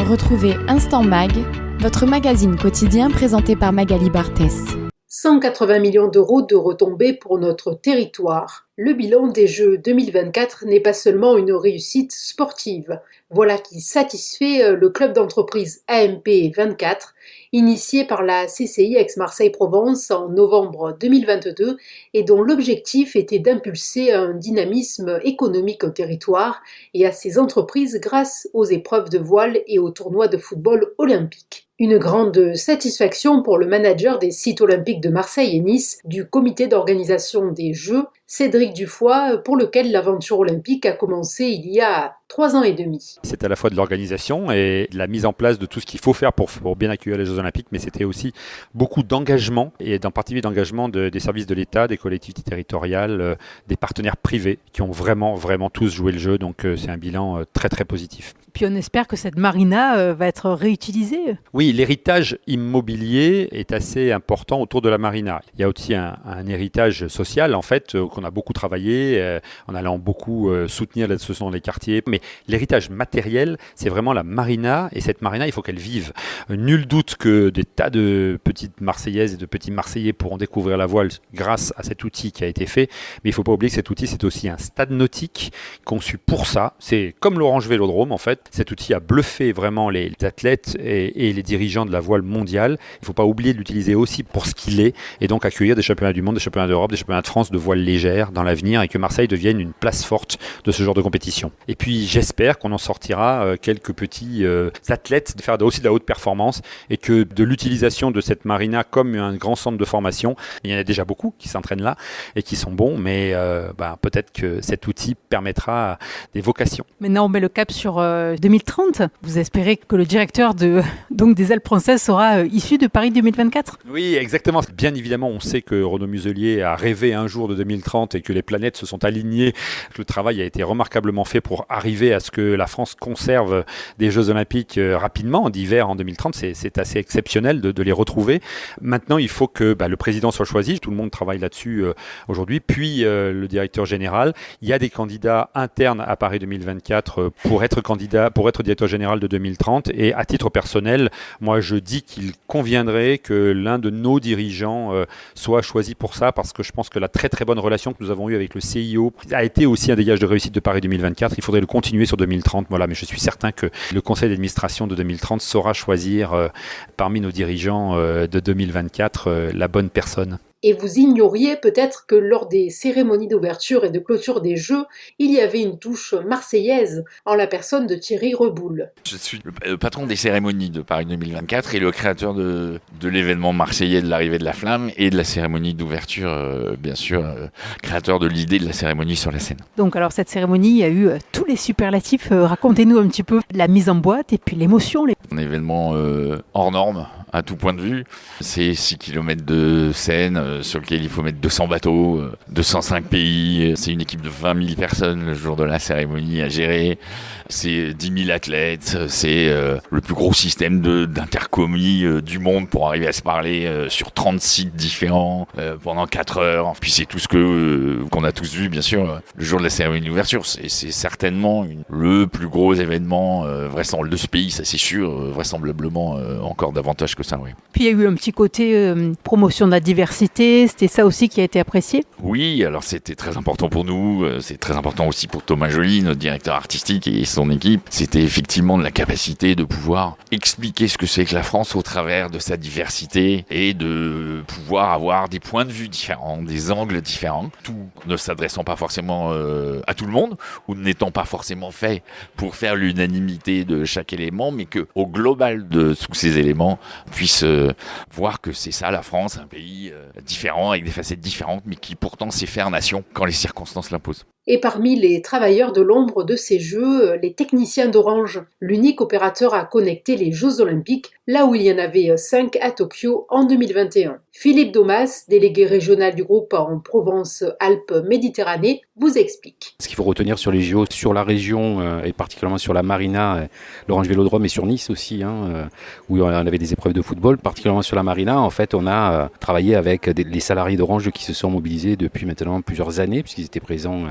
Retrouvez Instant Mag, votre magazine quotidien présenté par Magali Barthès. 180 millions d'euros de retombées pour notre territoire. Le bilan des Jeux 2024 n'est pas seulement une réussite sportive. Voilà qui satisfait le club d'entreprise AMP 24, initié par la CCI Aix-Marseille-Provence en novembre 2022 et dont l'objectif était d'impulser un dynamisme économique au territoire et à ses entreprises grâce aux épreuves de voile et aux tournois de football olympique. Une grande satisfaction pour le manager des sites olympiques de Marseille et Nice du comité d'organisation des Jeux, Cédric Dufoy, pour lequel l'aventure olympique a commencé il y a 3 ans et demi. C'est à la fois de l'organisation et de la mise en place de tout ce qu'il faut faire pour bien accueillir les Jeux Olympiques, mais c'était aussi beaucoup d'engagement, et en particulier d'engagement des services de l'État, des collectivités territoriales, des partenaires privés qui ont vraiment tous joué le jeu, donc c'est un bilan très très positif. Puis on espère que cette marina va être réutilisée. Oui, l'héritage immobilier est assez important autour de la marina. Il y a aussi un héritage social en fait qu'on a beaucoup travaillé en allant beaucoup soutenir l'association dans les quartiers. Mais l'héritage matériel, c'est vraiment la marina, et cette marina, il faut qu'elle vive. Nul doute que des tas de petites Marseillaises et de petits Marseillais pourront découvrir la voile grâce à cet outil qui a été fait. Mais il ne faut pas oublier que cet outil, c'est aussi un stade nautique conçu pour ça. C'est comme l'Orange Vélodrome en fait. Cet outil a bluffé vraiment les athlètes et les dirigeants de la voile mondiale. Il ne faut pas oublier de l'utiliser aussi pour ce qu'il est, et donc accueillir des championnats du monde, des championnats d'Europe, des championnats de France de voile légère dans l'avenir, et que Marseille devienne une place forte de ce genre de compétition. Et puis j'espère qu'on en sortira quelques petits athlètes, de faire aussi de la haute performance, et que de l'utilisation de cette marina comme un grand centre de formation, il y en a déjà beaucoup qui s'entraînent là et qui sont bons, mais peut-être que cet outil permettra des vocations. Maintenant on met le cap sur 2030. Vous espérez que le directeur des Alpes françaises sera issu de Paris 2024 ? Oui, exactement. Bien évidemment, on sait que Renaud Muselier a rêvé un jour de 2030 et que les planètes se sont alignées, que le travail a été remarquablement fait pour arriver à ce que la France conserve des Jeux Olympiques rapidement, d'hiver en 2030. C'est assez exceptionnel de les retrouver. Maintenant, il faut que le président soit choisi. Tout le monde travaille là-dessus aujourd'hui. Puis le directeur général. Il y a des candidats internes à Paris 2024 pour être directeur général de 2030. Et à titre personnel, moi, je dis qu'il conviendrait que l'un de nos dirigeants soit choisi pour ça, parce que je pense que la très très bonne relation que nous avons eue avec le CIO a été aussi un des gages de réussite de Paris 2024. Il faudrait le continuer sur 2030. Voilà, mais je suis certain que le conseil d'administration de 2030 saura choisir parmi nos dirigeants de 2024 la bonne personne. Et vous ignoriez peut-être que lors des cérémonies d'ouverture et de clôture des Jeux, il y avait une touche marseillaise en la personne de Thierry Reboul. Je suis le patron des cérémonies de Paris 2024 et le créateur de l'événement marseillais de l'arrivée de la flamme et de la cérémonie d'ouverture, bien sûr, créateur de l'idée de la cérémonie sur la scène. Donc alors cette cérémonie, il y a eu tous les superlatifs. Racontez-nous un petit peu la mise en boîte et puis l'émotion. Un événement hors norme à tout point de vue. C'est 6 km de Seine sur lequel il faut mettre 200 bateaux, 205 pays. C'est une équipe de 20 000 personnes le jour de la cérémonie à gérer. C'est 10 000 athlètes. C'est le plus gros système d'intercommis du monde pour arriver à se parler sur 30 sites différents pendant 4 heures. Puis c'est tout ce qu'on a tous vu, bien sûr, le jour de la cérémonie d'ouverture. C'est certainement le plus gros événement vraisemblable de ce pays, ça c'est sûr, vraisemblablement encore davantage que ça, oui. Puis il y a eu un petit côté promotion de la diversité, c'était ça aussi qui a été apprécié ? Oui, alors c'était très important pour nous, c'est très important aussi pour Thomas Joly, notre directeur artistique, et son équipe. C'était effectivement de la capacité de pouvoir expliquer ce que c'est que la France au travers de sa diversité et de pouvoir avoir des points de vue différents, des angles différents, tout ne s'adressant pas forcément à tout le monde ou n'étant pas forcément fait pour faire l'unanimité de chaque élément, mais que au global de tous ces éléments puisse voir que c'est ça la France, un pays différent avec des facettes différentes, mais qui pourtant sait faire nation quand les circonstances l'imposent. Et parmi les travailleurs de l'ombre de ces Jeux, les techniciens d'Orange, l'unique opérateur à connecter les Jeux Olympiques, là où il y en avait 5 à Tokyo en 2021. Philippe Domas, délégué régional du groupe en Provence-Alpes-Méditerranée, vous explique. Ce qu'il faut retenir sur les JO, sur la région et particulièrement sur la marina, l'Orange Vélodrome et sur Nice aussi, où on avait des épreuves de football, particulièrement sur la marina, en fait on a travaillé avec les salariés d'Orange qui se sont mobilisés depuis maintenant plusieurs années, puisqu'ils étaient présents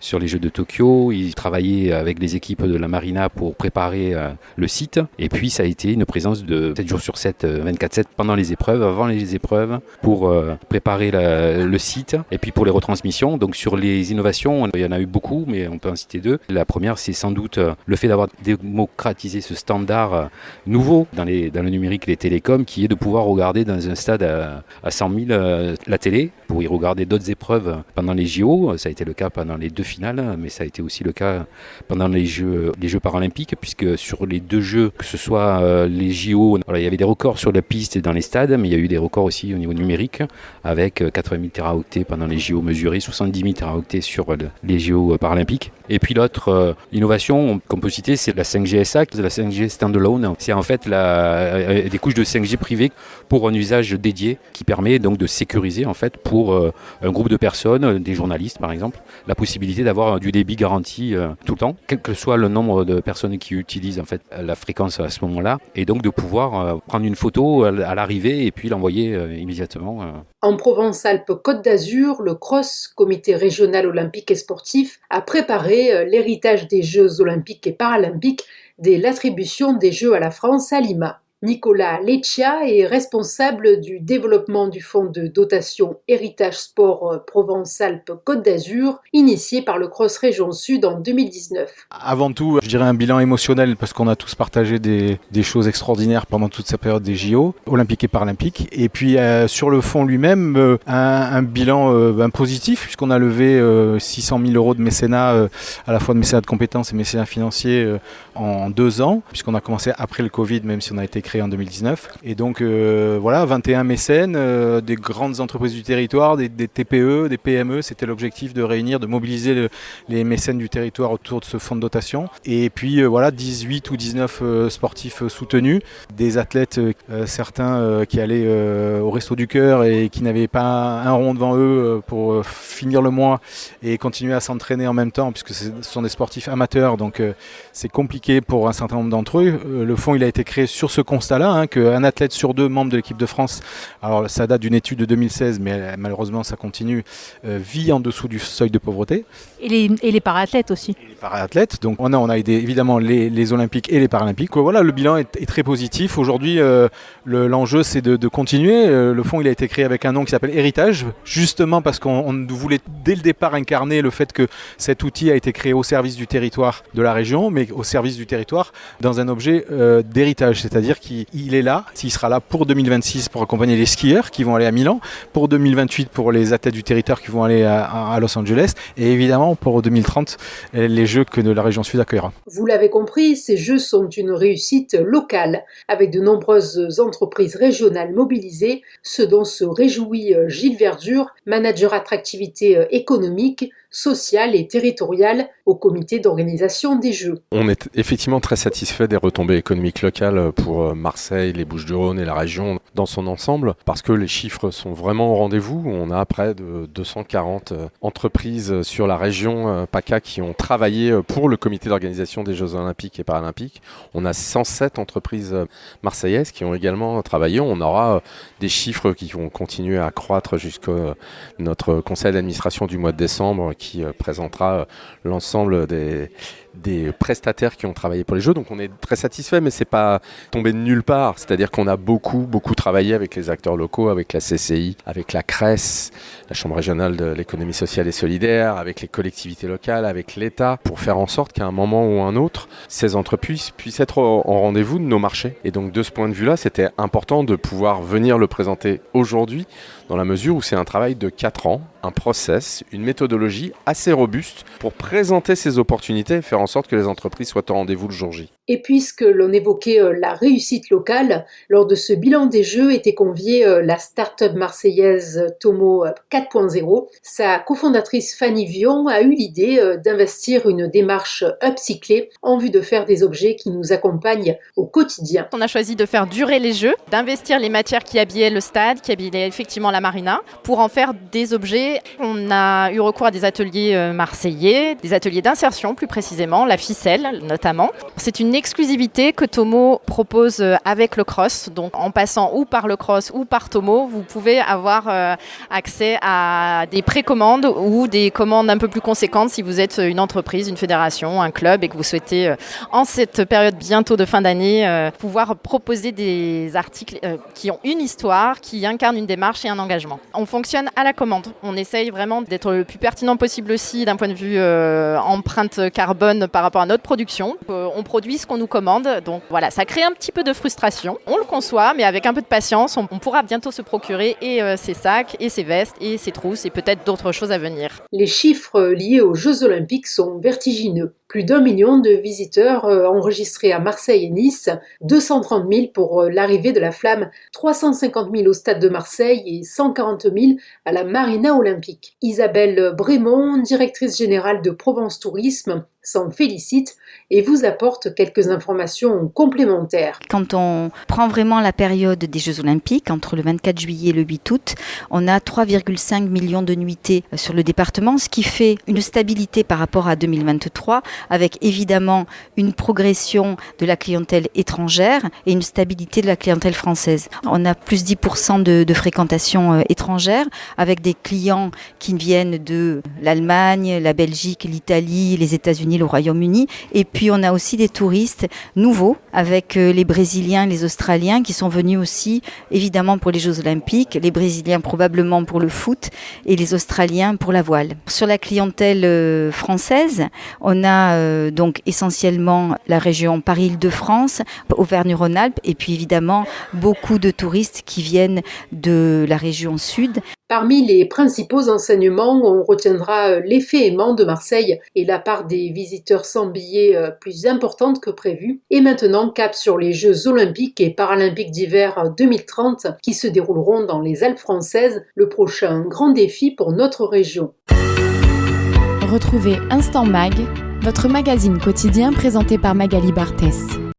sur les Jeux de Tokyo. Il travaillait avec les équipes de la Marina pour préparer le site. Et puis ça a été une présence de 7 jours sur 7, 24/7 pendant les épreuves, avant les épreuves, pour préparer le site et puis pour les retransmissions. Donc sur les innovations, il y en a eu beaucoup, mais on peut en citer 2. La première, c'est sans doute le fait d'avoir démocratisé ce standard nouveau dans le numérique, les télécoms, qui est de pouvoir regarder dans un stade à 100 000 la télé, pour y regarder d'autres épreuves pendant les JO. Ça a été le cas pendant les 2 finales, mais ça a été aussi le cas pendant les Jeux paralympiques, puisque sur les 2 Jeux, que ce soit les JO, il y avait des records sur la piste et dans les stades, mais il y a eu des records aussi au niveau numérique, avec 80 000 téraoctets pendant les JO mesurés, 70 000 téraoctets sur les JO paralympiques. Et puis l'autre innovation qu'on peut citer, c'est la 5G SA, la 5G standalone. C'est en fait des couches de 5G privées pour un usage dédié qui permet donc de sécuriser en fait pour un groupe de personnes, des journalistes par exemple, la possibilité d'avoir du débit garanti tout le temps, quel que soit le nombre de personnes qui utilisent en fait la fréquence à ce moment-là, et donc de pouvoir prendre une photo à l'arrivée et puis l'envoyer immédiatement. En Provence-Alpes-Côte d'Azur, le CROSS, Comité régional olympique et sportif, a préparé l'héritage des Jeux olympiques et paralympiques dès l'attribution des Jeux à la France à Lima. Nicolas Leccia est responsable du développement du fonds de dotation Héritage Sport Provence-Alpes-Côte d'Azur, initié par le CROSS Région Sud en 2019. Avant tout, je dirais un bilan émotionnel parce qu'on a tous partagé des choses extraordinaires pendant toute cette période des JO, olympiques et paralympiques. Et puis sur le fonds lui-même, un bilan positif puisqu'on a levé 600 000 euros de mécénat, à la fois de mécénat de compétences et mécénat financier en 2 ans, puisqu'on a commencé après le Covid, même si on a été créé en 2019. Et donc 21 mécènes, des grandes entreprises du territoire, des TPE, des PME. C'était l'objectif de réunir, de mobiliser les mécènes du territoire autour de ce fonds de dotation. Et puis 18 ou 19 sportifs soutenus, des athlètes, certains qui allaient au Resto du Cœur et qui n'avaient pas un rond devant eux pour finir le mois et continuer à s'entraîner en même temps, puisque ce sont des sportifs amateurs, donc c'est compliqué pour un certain nombre d'entre eux. Le fonds il a été créé sur ce constat-là, qu'un athlète sur 2 membre de l'équipe de France, alors ça date d'une étude de 2016, mais malheureusement ça continue, vit en dessous du seuil de pauvreté. Et les para-athlètes aussi. Et les para-athlètes, donc on a aidé évidemment les Olympiques et les Paralympiques. Voilà, le bilan est très positif. Aujourd'hui, l'enjeu c'est de continuer. Le fonds il a été créé avec un nom qui s'appelle Héritage, justement parce qu'on voulait dès le départ incarner le fait que cet outil a été créé au service du territoire de la région, mais au service du territoire dans un objet d'héritage, c'est-à-dire qu'il est là, il sera là pour 2026 pour accompagner les skieurs qui vont aller à Milan, pour 2028 pour les athlètes du territoire qui vont aller à Los Angeles, et évidemment pour 2030 les Jeux que la région Sud accueillera. Vous l'avez compris, ces Jeux sont une réussite locale, avec de nombreuses entreprises régionales mobilisées, ce dont se réjouit Gilles Verdure, manager attractivité économique, sociale et territoriale au comité d'organisation des Jeux. On est effectivement très satisfait des retombées économiques locales pour Marseille, les Bouches-du-Rhône et la région dans son ensemble, parce que les chiffres sont vraiment au rendez-vous. On a près de 240 entreprises sur la région PACA qui ont travaillé pour le comité d'organisation des Jeux Olympiques et Paralympiques. On a 107 entreprises marseillaises qui ont également travaillé. On aura des chiffres qui vont continuer à croître jusqu'à notre conseil d'administration du mois de décembre qui présentera l'ensemble des prestataires qui ont travaillé pour les Jeux. Donc on est très satisfait, mais c'est pas tombé de nulle part. C'est-à-dire qu'on a beaucoup travaillé avec les acteurs locaux, avec la CCI, avec la CRES, la Chambre régionale de l'économie sociale et solidaire, avec les collectivités locales, avec l'État, pour faire en sorte qu'à un moment ou un autre, ces entreprises puissent être en rendez-vous de nos marchés. Et donc de ce point de vue-là, c'était important de pouvoir venir le présenter aujourd'hui, dans la mesure où c'est un travail de 4 ans, un process, une méthodologie assez robuste pour présenter ces opportunités et faire en sorte que les entreprises soient au rendez-vous le jour J. Et puisque l'on évoquait la réussite locale, lors de ce bilan des Jeux était conviée la start-up marseillaise Tomo 4.0. Sa cofondatrice Fanny Vion a eu l'idée d'investir une démarche upcyclée en vue de faire des objets qui nous accompagnent au quotidien. On a choisi de faire durer les Jeux, d'investir les matières qui habillaient le stade, qui habillaient effectivement la marina, pour en faire des objets. On a eu recours à des ateliers marseillais, des ateliers d'insertion plus précisément, avant, la ficelle notamment. C'est une exclusivité que Tomo propose avec le cross. Donc en passant ou par le cross ou par Tomo, vous pouvez avoir accès à des précommandes ou des commandes un peu plus conséquentes si vous êtes une entreprise, une fédération, un club et que vous souhaitez en cette période bientôt de fin d'année pouvoir proposer des articles qui ont une histoire, qui incarnent une démarche et un engagement. On fonctionne à la commande. On essaye vraiment d'être le plus pertinent possible aussi d'un point de vue empreinte carbone par rapport à notre production. On produit ce qu'on nous commande, donc voilà, ça crée un petit peu de frustration. On le conçoit, mais avec un peu de patience, on pourra bientôt se procurer et ses sacs, et ses vestes, et ses trousses, et peut-être d'autres choses à venir. Les chiffres liés aux Jeux Olympiques sont vertigineux. Plus d'1 million de visiteurs enregistrés à Marseille et Nice, 230 000 pour l'arrivée de la flamme, 350 000 au stade de Marseille et 140 000 à la Marina olympique. Isabelle Brémond, directrice générale de Provence Tourisme, s'en félicite et vous apporte quelques informations complémentaires. Quand on prend vraiment la période des Jeux Olympiques, entre le 24 juillet et le 8 août, on a 3,5 millions de nuitées sur le département, ce qui fait une stabilité par rapport à 2023, avec évidemment une progression de la clientèle étrangère et une stabilité de la clientèle française. On a plus 10% de fréquentation étrangère, avec des clients qui viennent de l'Allemagne, la Belgique, l'Italie, les États-Unis, le Royaume-Uni. Et puis on a aussi des touristes nouveaux avec les Brésiliens, les Australiens qui sont venus aussi évidemment pour les Jeux Olympiques, les Brésiliens probablement pour le foot et les Australiens pour la voile. Sur la clientèle française, on a donc essentiellement la région Paris-Île-de-France, Auvergne-Rhône-Alpes et puis évidemment beaucoup de touristes qui viennent de la région sud. Parmi les principaux enseignements, on retiendra l'effet aimant de Marseille et la part des visiteurs sans billets plus importante que prévu. Et maintenant, cap sur les Jeux Olympiques et Paralympiques d'hiver 2030 qui se dérouleront dans les Alpes françaises, le prochain grand défi pour notre région. Retrouvez Instant Mag, votre magazine quotidien présenté par Magali Barthès.